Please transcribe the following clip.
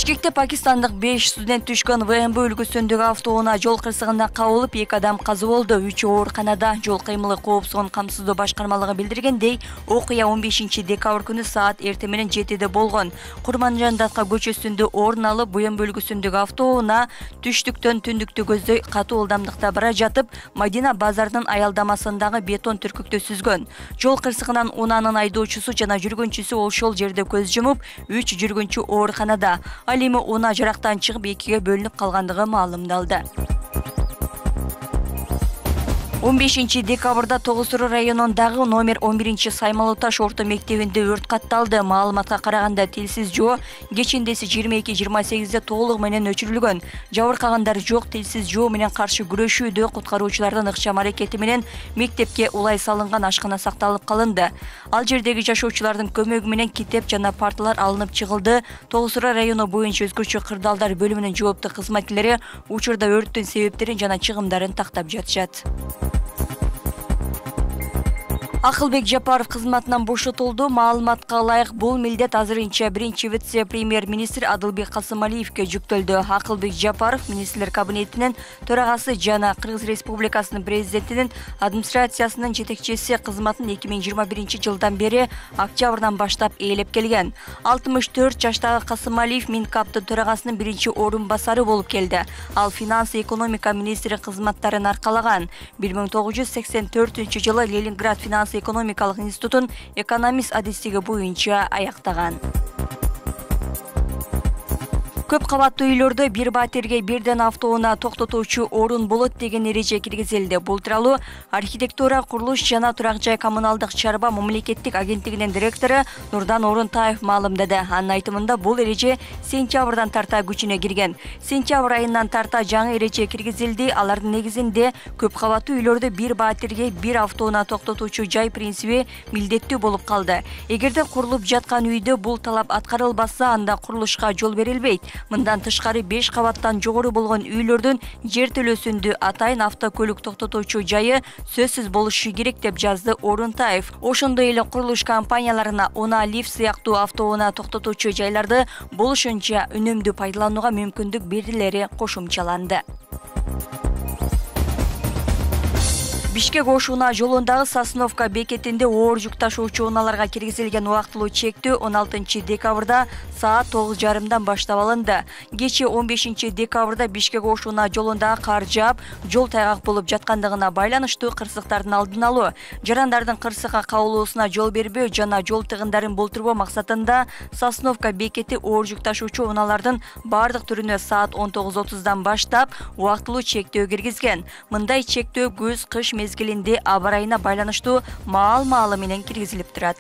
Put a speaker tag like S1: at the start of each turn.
S1: Бишкекте пакистандык 5 студент түшкөн ВМБ өлкөсүндөгү автоунаа жол кырсыгында кабылып 2 адам каза болду. 3 ооруканада. Жол кыймылы коопсуздугун камсыздоо башкармалыгы билдиргендей, окуя 15-декабрь күнү саат эртең менен 7-де болгон. Курманжан-Датка көчөсүндө орун алып, ВМБ өлкөсүндөгү автоунаа түштүктөн түндүктү көздөй катуу ылдамдыкта бара жатып, Мадина базарынын аялдамасындагы бетон түркүктө сүзгөн. Жол кырсыгынан унаанын айдоочусу жана жүргүнчүсү ошол жерде көз жумуп, 3 жүргүнчү ооруканада. Ал эми унаа жарактан чыгып 2-ге бөлүнүп калгандыгы маалымдалды. 15-декабрда Тогуз-Суру районундагы номер 11 Саймалы Таш орто мектебинде өрт катталды. Маалыматка караганда телсиз жоо кечиндеси 22:28-де толугу менен өчүрүлгөн. Жабыркагандар жок. Телсиз жоо менен каршы күрөшүүдө куткаруучулардын ыкчам аракети менен мектепке улай салынган ашкана сакталып калынды. Ал жердеги жашоочулардын көмөгү менен китеп жана парталар алынып чыгылды. Тогуз-Суру району боюнча өзгөчө кырдаалдар бөлүмүнүн жооптуу кызматкерлери учурда өрттүн себептерин жана чыгымдарын тактап жатышат. Акылбек Жапаров кызматынан бошотулду. Маалыматка ылайык бул милдет азырынча биринчи вице-премьер-министр Адылбек Касымалиевке жүктөлдү. Акылбек Жапаров министрлер кабинетинин төрагасы жана Кыргыз Республикасынын президентинин администрациясынын жетекчиси кызматын 2021-жылдан бери октябрдан баштап ээлеп келген. 64 жаштагы Касымалиев Минкаптын төрагасынын биринчи орун басары болуп келди. Ал финанс экономика министри кызматтарын аркалаган. 1984-жылы Ленинград финанс экономикалык институтун экономист адистиги боюнча аяктаган. Көп кабаттуу үйлөрдө бир батирге бирден автоунаа токтотуучу орун болот деген эреже киргизилди. Бул тууралуу архитектура, курулуш жана турак жай коммуналдык чарба мамлекеттик агенттигинин директору Нурдан Орунтаев маалымдады. Анын айтымында бул эреже сентябрдан тарта күчүнө кирген. Сентябрь айынан тарта жаңы эреже киргизилди. Алардын негизинде көп кабаттуу үйлөрдө бир батирге бир автоунаа токтотуучу жай принциби милдеттүү болуп калды. Эгерде курулуп жаткан үйдө бул талап аткарылбаса, анда курулушка жол берилбейт. Мындан тышкары 5 кабаттан жогору болгон үйлөрдүн жер төлөөсүндө атайын автокөлүк токтотуучу жайы сөзсүз болушу керек деп жазды Орунтаев. Ошондой эле курулуш компанияларына унаа лифт сыяктуу автоунаа токтотуучу жайларды болушунча үнөмдүү пайдаланууга мүмкүндүк берилери кошумчаланды. Бишкек Ош-Унаа жолундагы Сосновка бекетинде оор жүк ташуучу унааларга киргизилген убактылуу чектөө 16-декабрда саат 9:30 баштап алынды. Кечээ 15-декабрда Бишкек Ош-Унаа жолундагы кар жаап, жол тайгак болуп жаткандыгына байланыштуу кырсыктардын алдын алуу, жарандардын кырсыкка кабылуусуна жол бербөө жана жол тыгындарын болтурбоо максатында Сосновка бекети оор жүк ташуучу унаалардын бардык түрүнө саат 19:30 баштап убактылуу чектөө киргизген. Мындай чектөө күз-кыш мезгилинде аба ырайына байланыштуу маал менен киргизилип турат.